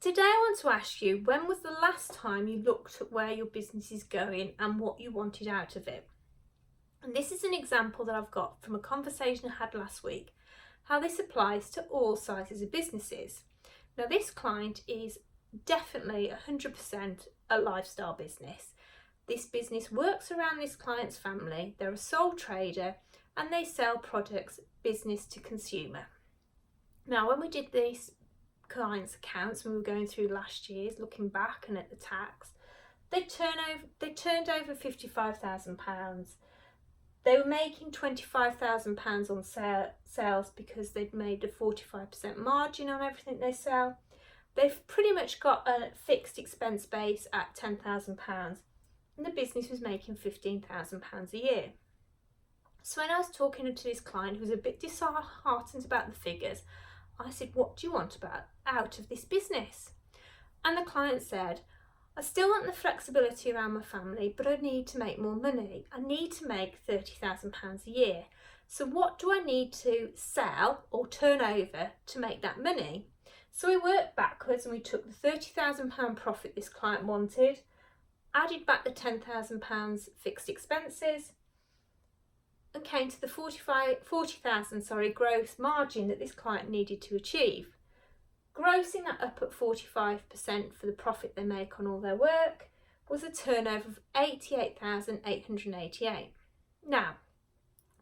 Today I want to ask you, when was the last time you looked at where your business is going and what you wanted out of it? And this is an example that I've got from a conversation I had last week, how this applies to all sizes of businesses. Now, this client is definitely 100% a lifestyle business. This business works around this client's family. They're a sole trader and they sell products business to consumer. Now, when we did these clients' accounts, when we were going through last year's, looking back and at the tax, they turned over £55,000. They were making £25,000 on sales because they'd made a 45% margin on everything they sell. They've pretty much got a fixed expense base at £10,000, and the business was making £15,000 a year. So when I was talking to this client who was a bit disheartened about the figures, I said, what do you want out of this business? And the client said, I still want the flexibility around my family, but I need to make more money. I need to make £30,000 a year. So what do I need to sell or turn over to make that money? So we worked backwards and we took the £30,000 profit this client wanted, added back the £10,000 fixed expenses, and came to the 40,000 gross margin that this client needed to achieve. Grossing that up at 45% for the profit they make on all their work was a turnover of 88,888. Now,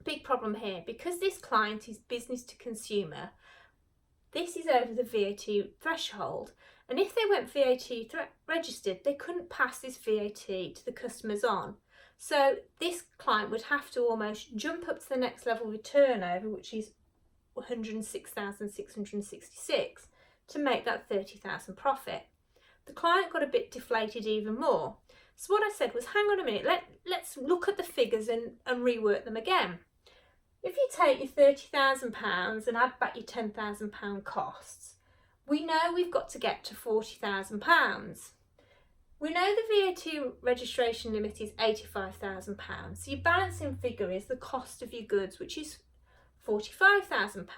big problem here, because this client is business to consumer, this is over the VAT threshold, and if they went VAT registered, they couldn't pass this VAT to the customers on. So this client would have to almost jump up to the next level with turnover, which is 106,666, to make that 30,000 profit. The client got a bit deflated even more. So what I said was, hang on a minute, let's look at the figures and rework them again. If you take your £30,000 and add back your £10,000 costs, we know we've got to get to £40,000. We know the VAT registration limit is £85,000, so your balancing figure is the cost of your goods, which is £45,000.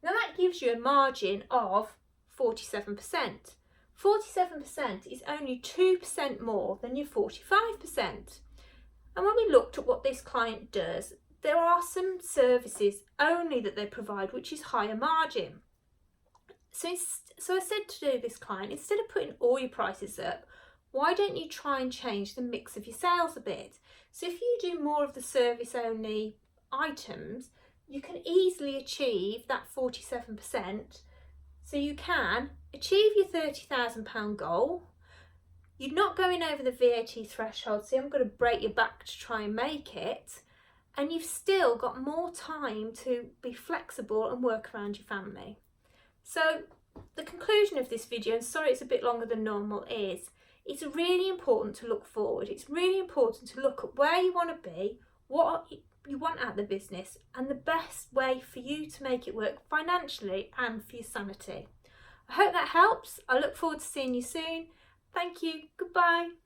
Now that gives you a margin of 47%. 47% is only 2% more than your 45%. And when we looked at what this client does, there are some services only that they provide which is higher margin. So I said to this client, instead of putting all your prices up, why don't you try and change the mix of your sales a bit? So if you do more of the service only items, you can easily achieve that 47%. So you can achieve your £30,000 goal. You're not going over the VAT threshold, so I'm going to break your back to try and make it. And you've still got more time to be flexible and work around your family. So the conclusion of this video, and sorry it's a bit longer than normal, is it's really important to look forward. It's really important to look at where you want to be, what you want out of the business, and the best way for you to make it work financially and for your sanity. I hope that helps. I look forward to seeing you soon. Thank you. Goodbye.